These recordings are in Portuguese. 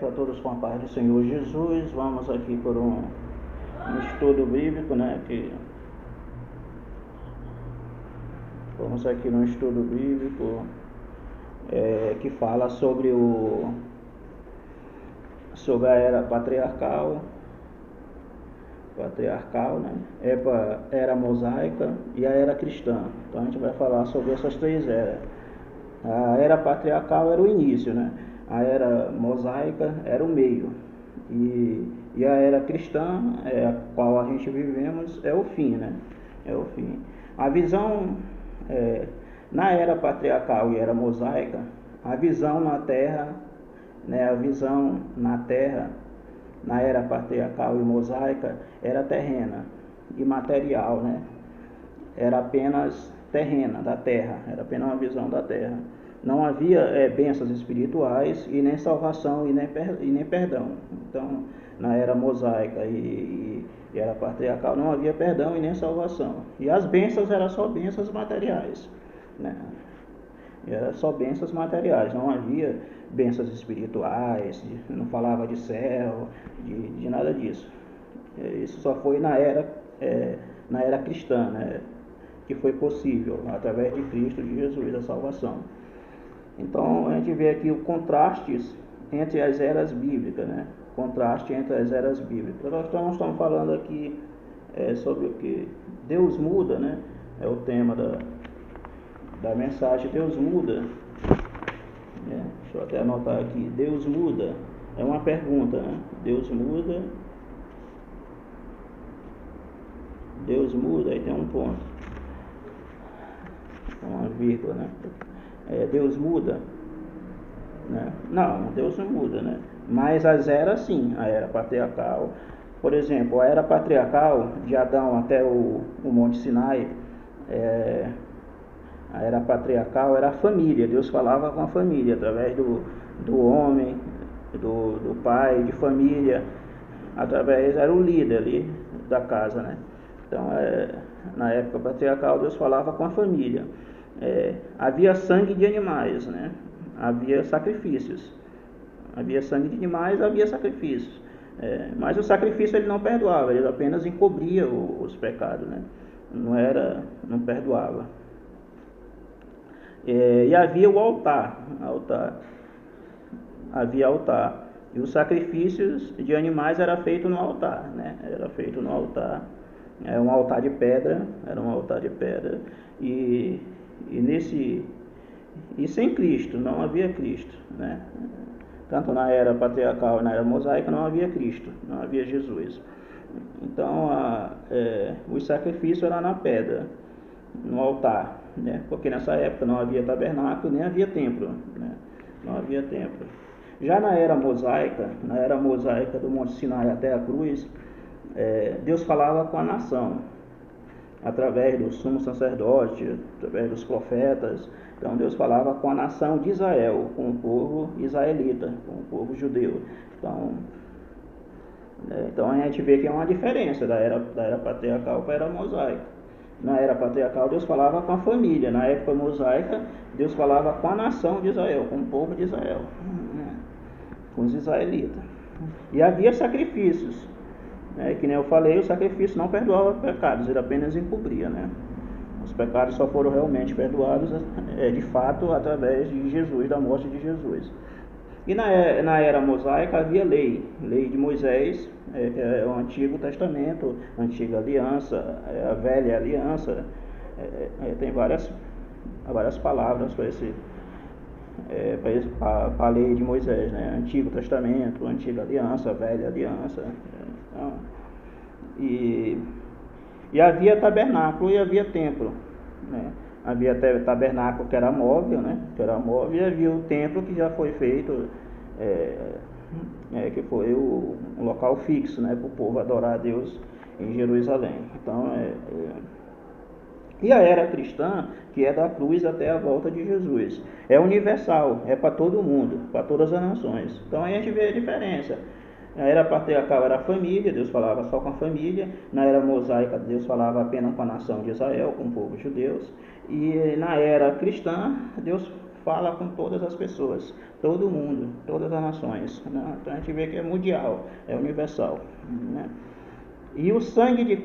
aberto a todos com a paz do Senhor Jesus. Vamos aqui por um estudo bíblico, né? Vamos aqui num estudo bíblico que fala sobre a era patriarcal, né? Era mosaica e a era cristã. Então a gente vai falar sobre essas três eras. A era patriarcal era o início, né? A era mosaica era o meio, e a era cristã, a qual a gente vivemos, é o fim, né? É o fim. A visão na era patriarcal e era mosaica, a visão na terra, né? A visão na terra, na era patriarcal e mosaica, era terrena e material, né? Era apenas terrena, da terra, era apenas uma visão da terra. Não havia bênçãos espirituais e nem salvação e nem perdão. Então, na era mosaica e era patriarcal, não havia perdão e nem salvação. E as bênçãos eram só bênçãos materiais, né? Era só bênçãos materiais, não havia bênçãos espirituais, não falava de céu, de nada disso. Isso só foi na era cristã, né? Que foi possível, através de Cristo, de Jesus, a salvação. Então, a gente vê aqui o contraste entre as eras bíblicas, né? Contraste entre as eras bíblicas. Nós estamos falando aqui sobre o que? Deus muda, né? É o tema da mensagem. Deus muda. Deixa eu até anotar aqui. Deus muda. É uma pergunta, né? Deus muda. Deus muda, aí tem um ponto. Uma vírgula, né? Deus muda, né? Não, Deus não muda, né? Mas as eras sim, a era patriarcal, por exemplo, a era patriarcal de Adão até o Monte Sinai, a era patriarcal era a família. Deus falava com a família através do homem, do pai de família, era o líder ali da casa, né? Então, na época patriarcal, Deus falava com a família. Havia sangue de animais, né? Havia sacrifícios. Havia sangue de animais, havia sacrifícios. Mas o sacrifício ele não perdoava, ele apenas encobria os pecados, né? Não perdoava. E havia o altar. Havia altar. E os sacrifícios de animais era feito no altar, né? Era feito no altar. Era um altar de pedra, e sem Cristo, não havia Cristo, né? Tanto na era patriarcal e na era mosaica não havia Cristo, não havia Jesus. Então os sacrifícios eram na pedra, no altar, né? Porque nessa época não havia tabernáculo, nem havia templo, né? Não havia templo. Já na era mosaica do Monte Sinai até a cruz, Deus falava com a nação, através do sumo sacerdote, através dos profetas. Então Deus falava com a nação de Israel, com o povo israelita, com o povo judeu. Então a gente vê que é uma diferença da era patriarcal para a era mosaica. Na era patriarcal Deus falava com a família, na época mosaica Deus falava com a nação de Israel, com o povo de Israel, com os israelitas. E havia sacrifícios. Que nem eu falei, o sacrifício não perdoava pecados, ele apenas encobria, né? Os pecados só foram realmente perdoados, de fato, através de Jesus, da morte de Jesus. E na era mosaica havia lei de Moisés, que é o Antigo Testamento, a Antiga Aliança, a Velha Aliança. Tem várias palavras para a lei de Moisés, né? Antigo Testamento, Antiga Aliança, Velha Aliança. E havia tabernáculo e havia templo, né? Havia tabernáculo que era móvel, né? E havia o templo que já foi feito, que foi um local fixo, né? Para o povo adorar a Deus em Jerusalém. Então, e a era cristã, que é da cruz até a volta de Jesus, é universal, é para todo mundo, para todas as nações. Então a gente vê a diferença. Na era patriarcal era a família, Deus falava só com a família. Na era mosaica Deus falava apenas com a nação de Israel, com o povo judeu. E na era cristã Deus fala com todas as pessoas, todo mundo, todas as nações, né? Então a gente vê que é mundial, é universal, né? E o sangue de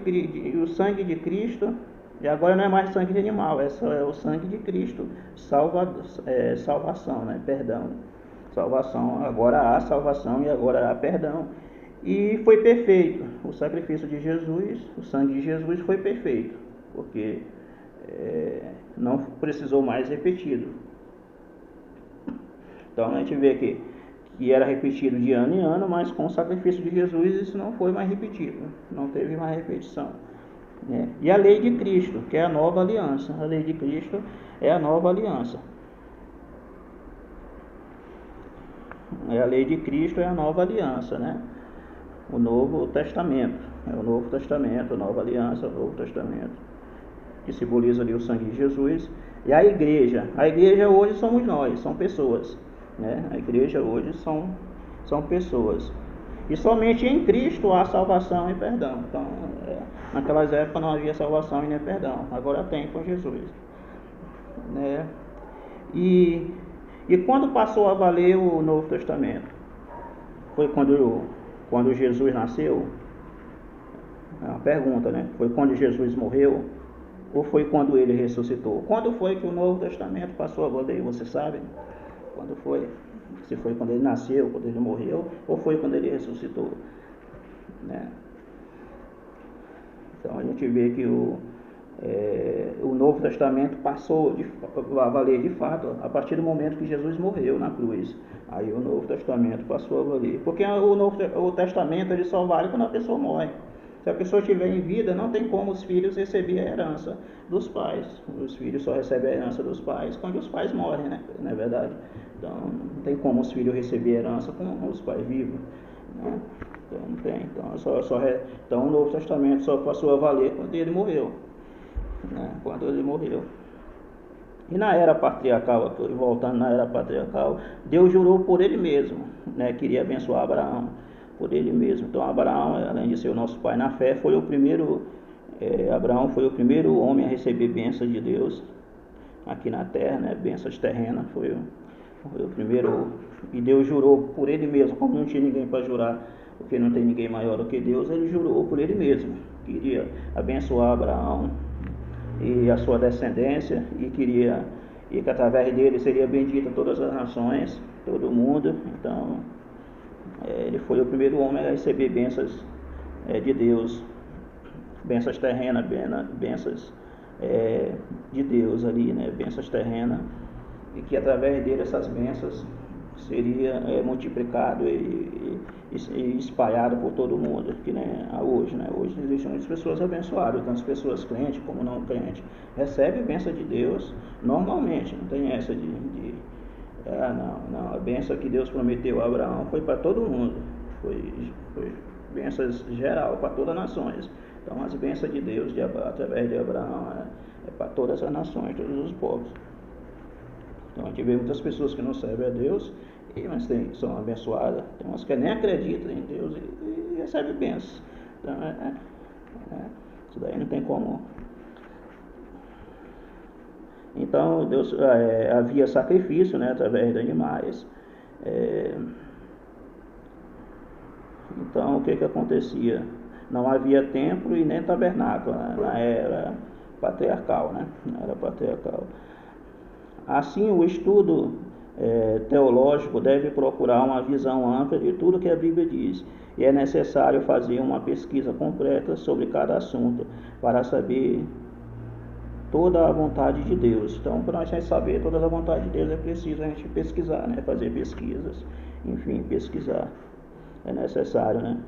Cristo, e agora não é mais sangue de animal, é o sangue de Cristo, salvação, né? Perdão, salvação, agora há salvação e agora há perdão. E foi perfeito, o sacrifício de Jesus, o sangue de Jesus foi perfeito, porque não precisou mais repetido. Então a gente vê que era repetido de ano em ano, mas com o sacrifício de Jesus isso não foi mais repetido, não teve mais repetição, né? E a lei de Cristo, que é a nova aliança, a lei de Cristo é a nova aliança. A lei de Cristo é a nova aliança, né? O Novo Testamento, é o Novo Testamento, a nova aliança, o Novo Testamento, que simboliza ali o sangue de Jesus. E a igreja hoje somos nós, são pessoas, né? A igreja hoje são pessoas. E somente em Cristo há salvação e perdão. Então, naquelas épocas não havia salvação e nem perdão, agora tem com Jesus, né? E quando passou a valer o Novo Testamento? Foi quando Jesus nasceu? É uma pergunta, né? Foi quando Jesus morreu? Ou foi quando ele ressuscitou? Quando foi que o Novo Testamento passou a valer? Você sabe? Quando foi? Se foi quando ele nasceu, quando ele morreu, ou foi quando ele ressuscitou, né? Então a gente vê que o Novo Testamento passou a valer de fato a partir do momento que Jesus morreu na cruz. Aí o Novo Testamento passou a valer, porque o Testamento ele só vale quando a pessoa morre. Se a pessoa estiver em vida, não tem como os filhos receberem a herança dos pais. Os filhos só recebem a herança dos pais quando os pais morrem, né? Não é verdade? Então não tem como os filhos receberem a herança com os pais vivos, né? Então não tem. Então o Novo Testamento só passou a valer quando ele morreu, né? Quando ele morreu. E na era patriarcal, voltando na era patriarcal, Deus jurou por ele mesmo, né? Queria abençoar Abraão por ele mesmo. Então Abraão, além de ser o nosso pai na fé, foi o primeiro, Abraão foi o primeiro homem a receber bênçãos de Deus aqui na terra, né? Bênçãos terrenas, foi o primeiro, e Deus jurou por ele mesmo, como não tinha ninguém para jurar, porque não tem ninguém maior do que Deus, ele jurou por ele mesmo, queria abençoar Abraão e a sua descendência, e que através dele seria bendita todas as nações, todo mundo. Então ele foi o primeiro homem a receber bênçãos de Deus, bênçãos terrenas, bênçãos de Deus ali, né? Bênçãos terrenas, e que através dele essas bênçãos seria multiplicado e espalhado por todo mundo, que nem hoje, né? Hoje existem muitas pessoas abençoadas, tanto as pessoas crentes como não crentes recebem bênção de Deus normalmente, não tem essa não, a bênção que Deus prometeu a Abraão foi para todo mundo, foi bênçãos geral para todas as nações. Então as bênçãos de Deus através de Abraão é para todas as nações, todos os povos. Então a gente vê muitas pessoas que não servem a Deus, mas são abençoadas, tem umas que nem acreditam em Deus e recebem bênçãos. Então isso daí não tem como. Então Deus, havia sacrifício, né, através de animais. Então o que acontecia? Não havia templo e nem tabernáculo, né, na era patriarcal, né? Na era patriarcal. Assim, o estudo teológico deve procurar uma visão ampla de tudo que a Bíblia diz, e é necessário fazer uma pesquisa completa sobre cada assunto para saber toda a vontade de Deus. Então, para a gente saber toda a vontade de Deus, é preciso a gente pesquisar, né? Fazer pesquisas, enfim, pesquisar é necessário, né?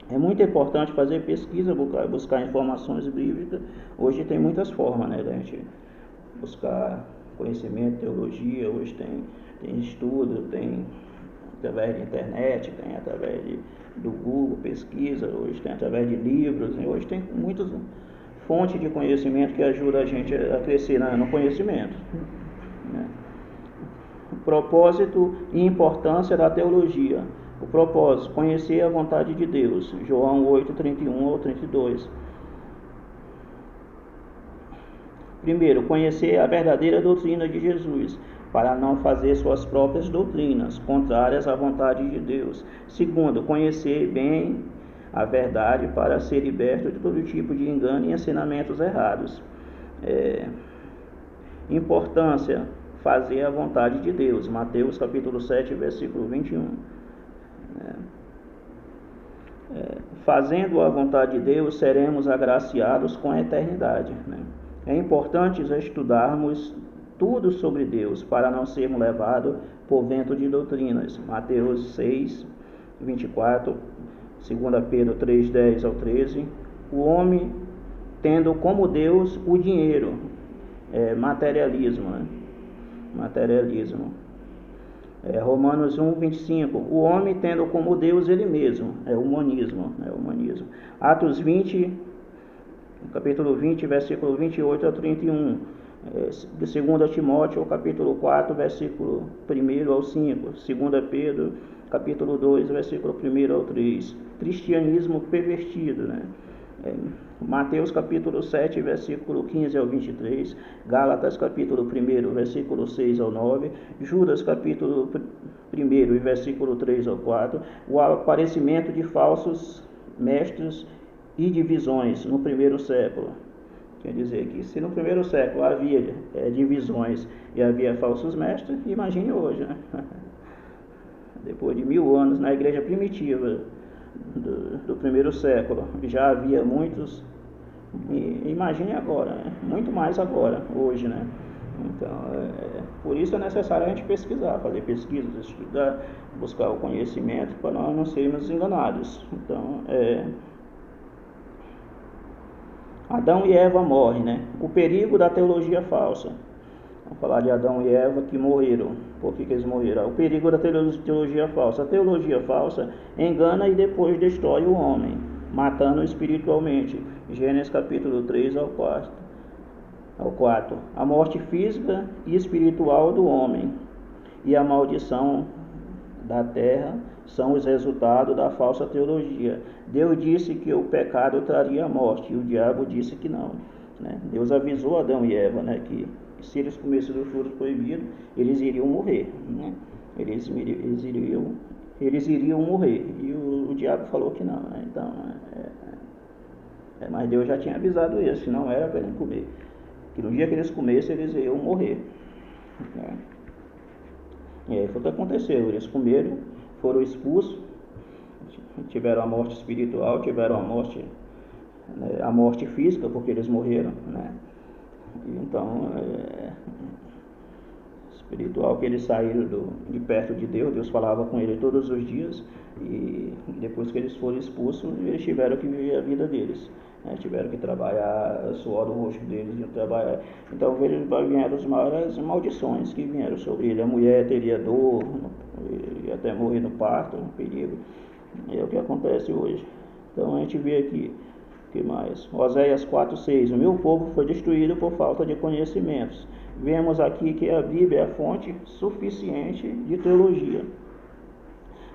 É muito importante fazer pesquisa, buscar informações bíblicas. Hoje tem muitas formas, né, da gente buscar conhecimento, teologia. Hoje tem estudo, tem através de internet, tem através do Google, pesquisa, hoje tem através de livros, hoje tem muitas fontes de conhecimento que ajudam a gente a crescer no conhecimento, né? O propósito e importância da teologia. O propósito, conhecer a vontade de Deus, João 8, 31 ou 32. Primeiro, conhecer a verdadeira doutrina de Jesus. para não fazer suas próprias doutrinas, contrárias à vontade de Deus. Segundo, conhecer bem a verdade para ser liberto de todo tipo de engano e ensinamentos errados. Importância, fazer a vontade de Deus. Mateus capítulo 7, versículo 21. Fazendo a vontade de Deus, seremos agraciados com a eternidade. É importante estudarmos tudo sobre Deus, para não sermos levados por vento de doutrinas. Mateus 6, 24, 2 Pedro 3, 10 ao 13. O homem tendo como Deus o dinheiro, materialismo, materialismo. Romanos 1, 25. O homem tendo como Deus ele mesmo, humanismo, humanismo. Atos 20, capítulo 20, versículo 28 a 31. 2 Timóteo, capítulo 4, versículo 1 ao 5. 2 Pedro, capítulo 2, versículo 1 ao 3. Cristianismo pervertido, Mateus capítulo 7, versículo 15 ao 23, Gálatas capítulo 1, versículo 6 ao 9, Judas capítulo 1 e versículo 3 ao 4, o aparecimento de falsos mestres e divisões no primeiro século. Quer dizer que se no primeiro século havia divisões e havia falsos mestres, imagine hoje, Depois de 1000 anos na igreja primitiva do primeiro século, já havia muitos, imagine agora, muito mais agora, hoje, Então, por isso é necessário a gente pesquisar, fazer pesquisas, estudar, buscar o conhecimento para nós não sermos enganados. Então, Adão e Eva morrem, O perigo da teologia falsa. Vamos falar de Adão e Eva que morreram. Por que eles morreram? O perigo da teologia falsa. A teologia falsa engana e depois destrói o homem, matando espiritualmente. Gênesis capítulo 3 ao 4. A morte física e espiritual do homem e a maldição da terra são os resultados da falsa teologia. Deus disse que o pecado traria a morte e o diabo disse que não. Deus avisou Adão e Eva, que se eles comessem do fruto proibido, eles iriam morrer, Eles iriam morrer. E o diabo falou que não, Então, mas Deus já tinha avisado eles, que não era para eles comer. Que no dia que eles comessem, eles iriam morrer. E aí foi o que aconteceu. Eles comeram, foram expulsos, tiveram a morte espiritual, tiveram a morte física, porque eles morreram, Então, espiritual, que eles saíram de perto de Deus, Deus falava com eles todos os dias, e depois que eles foram expulsos, eles tiveram que viver a vida deles, tiveram que trabalhar, o suor do rosto deles, trabalhar. Então vieram as maiores maldições que vieram sobre ele. A mulher teria dor, ia até morrer no parto, um perigo. É o que acontece hoje. Então a gente vê aqui, o que mais? Oséias 4:6. O meu povo foi destruído por falta de conhecimentos. Vemos aqui que a Bíblia é a fonte suficiente de teologia.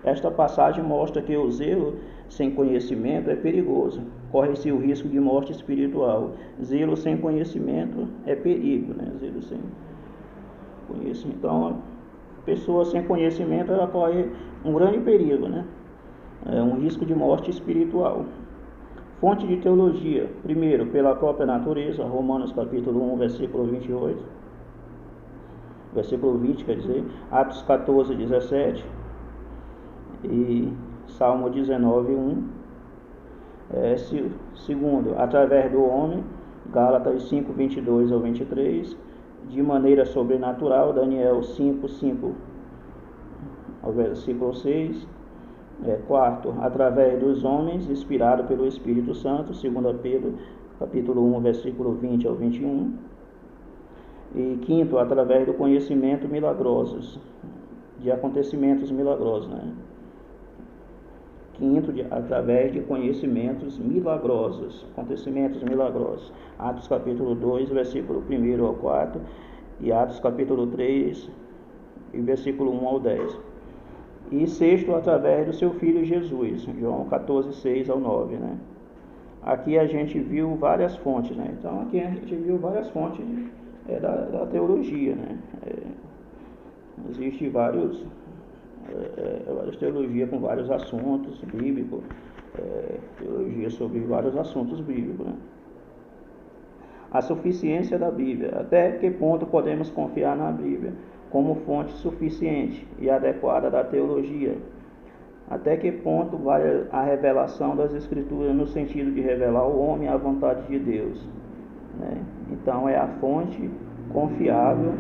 Esta passagem mostra que o zelo sem conhecimento é perigoso. Corre-se o risco de morte espiritual. Zelo sem conhecimento é perigo, Zelo sem conhecimento. Então, a pessoa sem conhecimento, ela corre um grande perigo, É um risco de morte espiritual. Fonte de teologia. Primeiro, pela própria natureza. Romanos capítulo 1, versículo 28. Versículo 20, quer dizer. Atos 14, 17. E Salmo 19, 1. Segundo, através do homem. Gálatas 5, 22 ao 23. De maneira sobrenatural. Daniel 5, 5 ao versículo 6. Quarto, através dos homens, inspirado pelo Espírito Santo, 2 Pedro, capítulo 1, versículo 20 ao 21. E quinto, através do conhecimento milagrosos, de acontecimentos milagrosos, Quinto, através de conhecimentos milagrosos, acontecimentos milagrosos. Atos capítulo 2, versículo 1 ao 4, e Atos capítulo 3, e versículo 1 ao 10. E sexto, através do seu Filho Jesus, João 14, 6 ao 9, Aqui a gente viu várias fontes, Então aqui a gente viu várias fontes da teologia, Existem várias teologias com vários assuntos bíblicos, teologia sobre vários assuntos bíblicos, né? A suficiência da Bíblia. Até que ponto podemos confiar na Bíblia como fonte suficiente e adequada da teologia? Até que ponto vai a revelação das Escrituras no sentido de revelar ao homem a vontade de Deus, né? Então é a fonte confiável.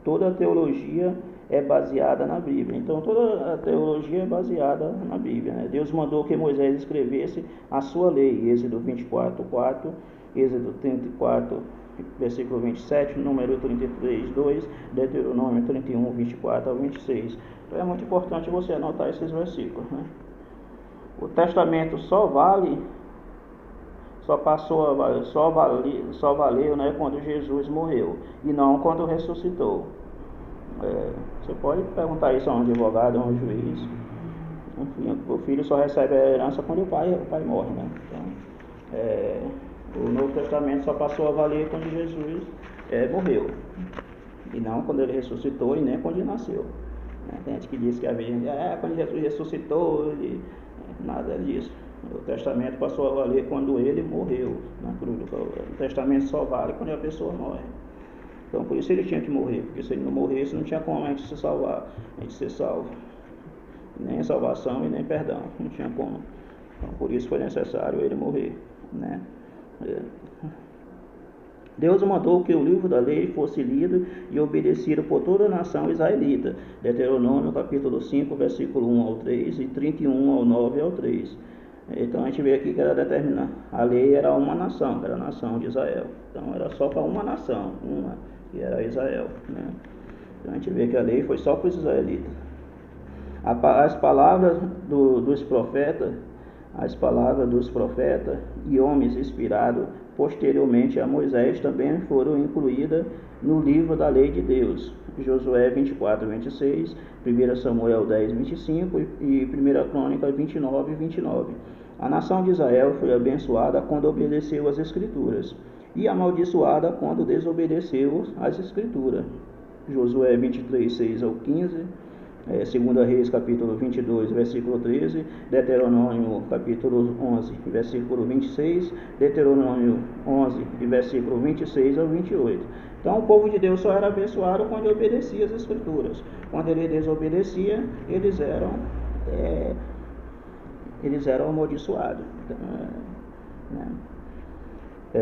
Toda a teologia é baseada na Bíblia. Então toda a teologia é baseada na Bíblia, né? Deus mandou que Moisés escrevesse a sua lei, Êxodo 24:4, Êxodo 34, versículo 27, número 33, 2, Deuteronômio 31, 24 a 26. Então é muito importante você anotar esses versículos, né? O testamento só valeu, né, quando Jesus morreu e não quando ressuscitou. Você pode perguntar isso a um advogado, a um juiz. Enfim, o filho só recebe a herança quando o pai morre, né? Então, o Novo Testamento só passou a valer quando Jesus morreu, e não quando ele ressuscitou e nem quando ele nasceu. Tem gente que diz que a Virgem, quando Jesus ressuscitou, nada disso. O testamento passou a valer quando ele morreu na cruz. O testamento só vale quando a pessoa morre. Então por isso ele tinha que morrer, porque se ele não morresse não tinha como a gente se salvar, a gente ser salvo. Nem salvação e nem perdão, não tinha como. Então por isso foi necessário ele morrer, né? Deus mandou que o livro da lei fosse lido e obedecido por toda a nação israelita. Deuteronômio capítulo 5, versículo 1 ao 3 e 31 ao 9 ao 3. Então a gente vê aqui que era determinar. A lei era uma nação, que era a nação de Israel. Então era só para uma nação, que era Israel, né? Então a gente vê que a lei foi só para os israelitas. As palavras dos profetas e homens inspirados posteriormente a Moisés também foram incluídas no livro da lei de Deus. Josué 24, 26, 1 Samuel 10, 25 e 1 Crônica 29, 29. A nação de Israel foi abençoada quando obedeceu às Escrituras e amaldiçoada quando desobedeceu às Escrituras. Josué 23, 6 ao 15, 2 Reis capítulo 22, versículo 13, Deuteronômio capítulo 11, versículo 26, Deuteronômio 11, versículo 26 ao 28. Então o povo de Deus só era abençoado quando obedecia às Escrituras. Quando ele desobedecia, eles eram amaldiçoados.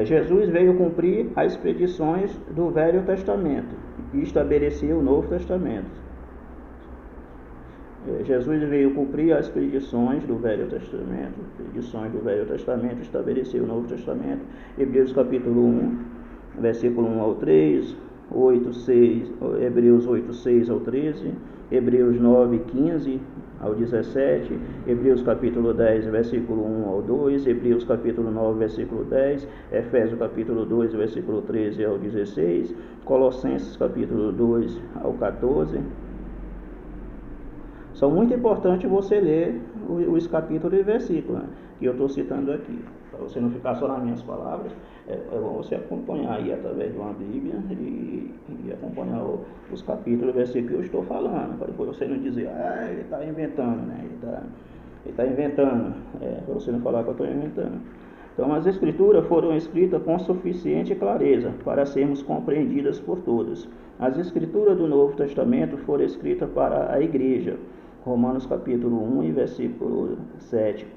Jesus veio cumprir as predições do Velho Testamento e estabeleceu o Novo Testamento. Jesus veio cumprir as predições do Velho Testamento, estabeleceu o Novo Testamento. Hebreus capítulo 1, versículo 1 ao 3, Hebreus 8, 6 ao 13, Hebreus 9, 15 ao 17, Hebreus capítulo 10, versículo 1 ao 2, Hebreus capítulo 9, versículo 10, Efésios capítulo 2, versículo 13 ao 16, Colossenses capítulo 2 ao 14. São muito importantes você ler os capítulos e versículos, né, que eu estou citando aqui, para você não ficar só nas minhas palavras. É bom você acompanhar aí através de uma Bíblia e acompanhar os capítulos e versículos que eu estou falando, para depois você não dizer, ele está inventando, né? Ele está inventando, para você não falar que eu estou inventando. Então as Escrituras foram escritas com suficiente clareza para sermos compreendidas por todos. As Escrituras do Novo Testamento foram escritas para a igreja. Romanos capítulo 1 e versículo 7,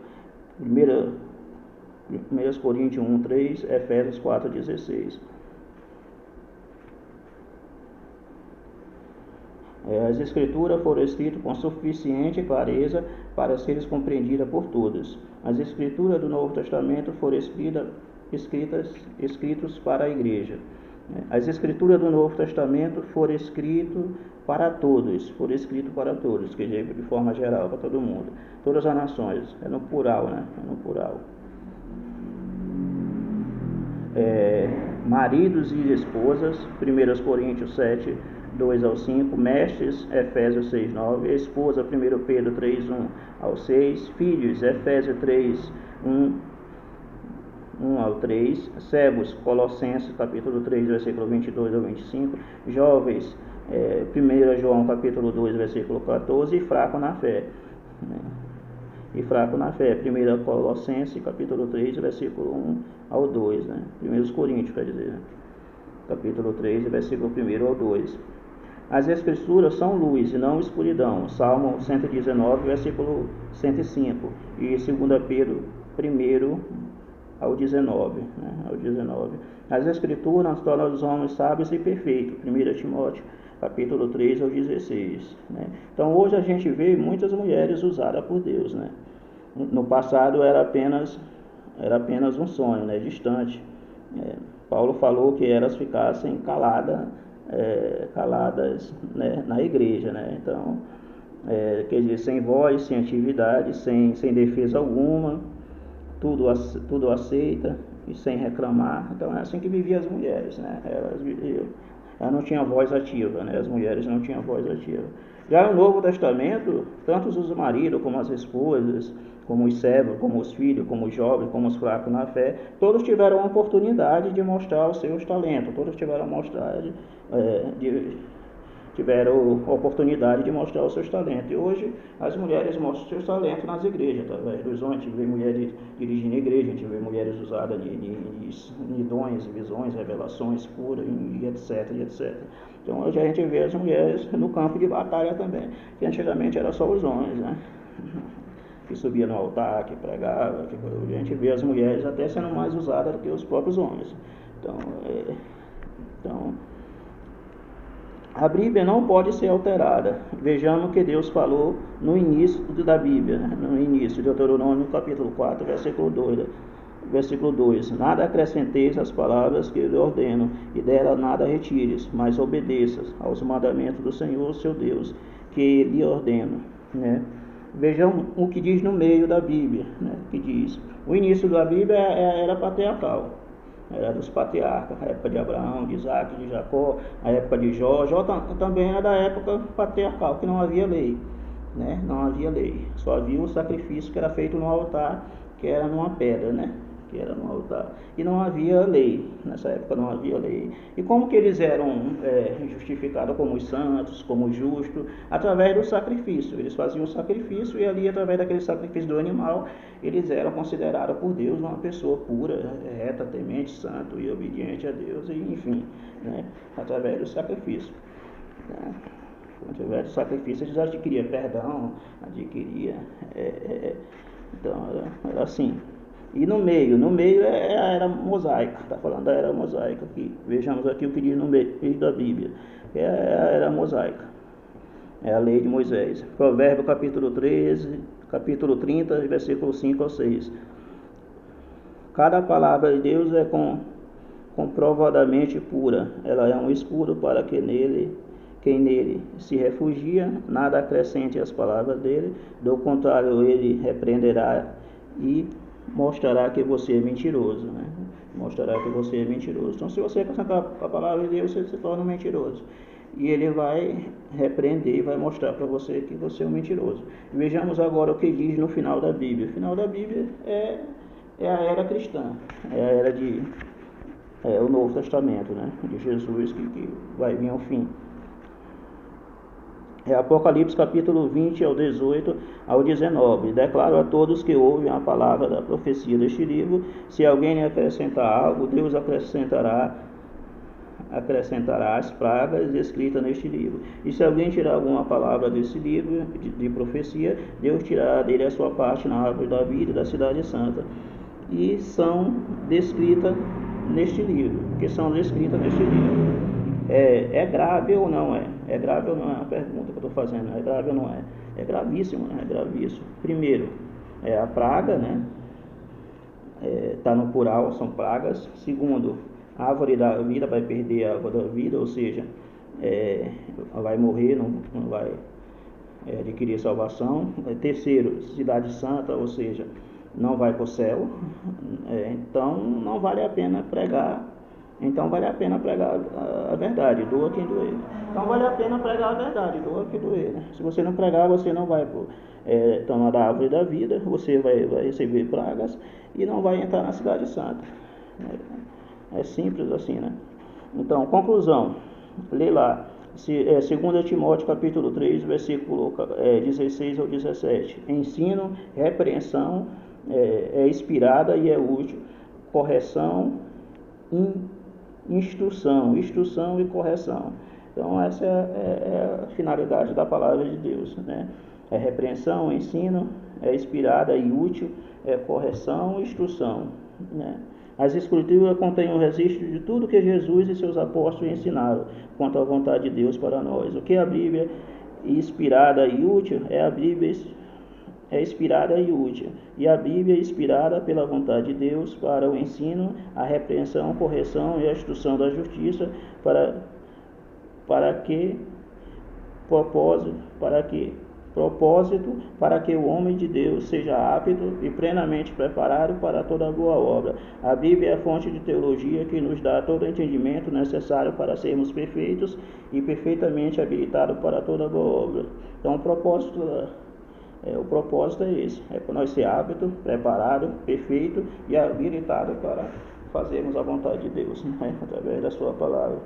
1 Coríntios 1, 3, Efésios 4, 16. As Escrituras foram escritas com suficiente clareza para serem compreendidas por todos. As Escrituras do Novo Testamento foram escritas para a igreja. As Escrituras do Novo Testamento foram escritas para todos, que de forma geral, para todo mundo, todas as nações, é no plural, né? É no plural. Maridos e esposas, 1 Coríntios 7, 2 ao 5, mestres, Efésios 6, 9, esposa, 1 Pedro 3, 1 ao 6, filhos, Efésios 3, 1 1 ao 3, cegos, Colossenses capítulo 3, versículo 22 ao 25, jovens, 1 João capítulo 2, versículo 14, e fraco na fé, né? E fraco na fé, 1 Colossenses capítulo 3, versículo 1 ao 2, né? 1 Coríntios, quer dizer, capítulo 3, versículo 1 ao 2. As Escrituras são luz e não escuridão, Salmo 119, versículo 105, e 2 Pedro 1 ao 19, né? Ao 19. As Escrituras tornam os homens sábios e perfeitos, 1 Timóteo capítulo 3 ao 16, né? Então hoje a gente vê muitas mulheres usadas por Deus, né? No passado era apenas um sonho, né? Distante. Paulo falou que elas ficassem caladas, né? Na igreja, né? Então, quer dizer, sem voz, sem atividade, sem defesa alguma, tudo aceita e sem reclamar. Então é assim que viviam as mulheres, né? Elas não tinham voz ativa, né? As mulheres não tinham voz ativa. Já no Novo Testamento, tanto os maridos como as esposas, como os servos, como os filhos, como os jovens, como os fracos na fé, todos tiveram a oportunidade de mostrar os seus talentos, todos tiveram a oportunidade de mostrar os seus talentos. E hoje as mulheres mostram os seus talentos nas igrejas, através dos homens. A gente vê mulheres dirigindo a igreja, a gente vê mulheres usadas de dons, visões, revelações, curas, e etc, etc. Então hoje a gente vê as mulheres no campo de batalha também, que antigamente era só os homens, né? Que subia no altar, que pregava, a gente vê as mulheres até sendo mais usadas do que os próprios homens. Então a Bíblia não pode ser alterada. Vejamos o que Deus falou no início da Bíblia, né? No início, Deuteronômio capítulo 4, versículo 2. Nada acrescenteis às palavras que eu lhe ordeno, e dela nada retires, mas obedeças aos mandamentos do Senhor, seu Deus, que lhe ordeno, né? Vejam o que diz no meio da Bíblia, né? Que diz, o início da Bíblia era patriarcal, era dos patriarcas, a época de Abraão, de Isaac, de Jacó, a época de Jó. Jó também era da época patriarcal, que não havia lei, né? Não havia lei, só havia o sacrifício que era feito no altar, que era numa pedra, né? Que era no altar, e não havia lei, nessa época não havia lei. E como que eles eram justificados como os santos, como justos? Através do sacrifício. Eles faziam o sacrifício e ali, através daquele sacrifício do animal, eles eram considerados por Deus uma pessoa pura, reta, temente, santo e obediente a Deus, e enfim, né? Através do sacrifício, né? Através do sacrifício eles adquiriam perdão, então era assim. E no meio é a era mosaica, está falando da era mosaica aqui. Vejamos aqui o que diz no meio da Bíblia, é a era mosaica, é a lei de Moisés. Provérbio capítulo 13, capítulo 30, versículo 5 ao 6. Cada palavra de Deus é comprovadamente pura, ela é um escudo para quem nele se refugia, nada acrescente às palavras dele, do contrário ele repreenderá e mostrará que você é mentiroso, né? Mostrará que você é mentiroso. Então, se você acrescentar a palavra de Deus, você se torna um mentiroso. E ele vai repreender e vai mostrar para você que você é um mentiroso. Vejamos agora o que diz no final da Bíblia. O final da Bíblia é a era cristã, é a era o Novo Testamento, né? De Jesus que vai vir ao fim. Apocalipse capítulo 20 ao 18 ao 19. Declaro a todos que ouvem a palavra da profecia deste livro, se alguém lhe acrescentar algo, Deus acrescentará as pragas escritas neste livro. E se alguém tirar alguma palavra desse livro de profecia, Deus tirará dele a sua parte na árvore da vida e da cidade santa. E são descritas neste livro, É grave ou não é? É grave ou não é a pergunta que eu estou fazendo? É grave ou não é? É gravíssimo, né? É gravíssimo. Primeiro, é a praga, né? Está no plural, são pragas. Segundo, a árvore da vida vai perder a água da vida, ou seja, vai morrer, não vai adquirir salvação. Terceiro, cidade santa, ou seja, não vai para o céu. Então, não vale a pena pregar Então vale a pena pregar a verdade, doa quem doer. Então vale a pena pregar a verdade, doa quem doer. Se você não pregar, você não vai tomar da árvore da vida, você vai receber pragas e não vai entrar na cidade santa. É simples assim, né? Então, conclusão, lê lá, 2 Timóteo capítulo 3, versículo 16 ao 17. Ensino, repreensão, é inspirada e é útil. Correção, instrução e correção. Então essa é a finalidade da palavra de Deus, né? É repreensão, ensino, é inspirada e útil, é correção e instrução, né? As escrituras contêm o registro de tudo que Jesus e seus apóstolos ensinaram quanto à vontade de Deus para nós. O que a Bíblia inspirada e útil é a Bíblia inspirada e útil. E a Bíblia é inspirada pela vontade de Deus para o ensino, a repreensão, correção e a instrução da justiça, para que o homem de Deus seja apto e plenamente preparado para toda boa obra. A Bíblia é a fonte de teologia que nos dá todo o entendimento necessário para sermos perfeitos e perfeitamente habilitados para toda boa obra. Então, o propósito é esse, é para nós ser apto, preparado, perfeito e habilitado para fazermos a vontade de Deus, né? Através da sua palavra.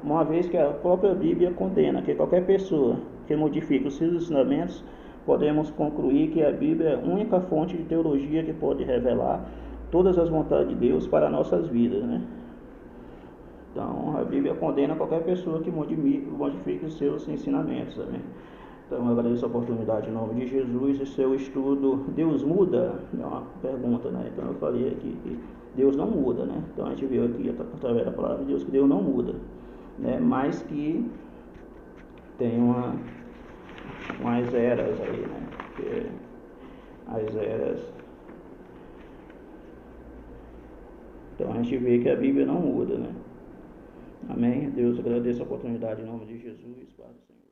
Uma vez que a própria Bíblia condena que qualquer pessoa que modifique os seus ensinamentos, podemos concluir que a Bíblia é a única fonte de teologia que pode revelar todas as vontades de Deus para nossas vidas, né? Então, a Bíblia condena qualquer pessoa que modifique os seus ensinamentos, né? Então, eu agradeço a oportunidade em nome de Jesus. E seu estudo, Deus muda? É uma pergunta, né? Então, eu falei aqui que Deus não muda, né? Então, a gente viu aqui, através da palavra de Deus, que Deus não muda, né? Mas que tem umas eras aí, né? Que as eras. Então, a gente vê que a Bíblia não muda, né? Amém? Deus, agradeço a oportunidade em nome de Jesus. Paz do Senhor.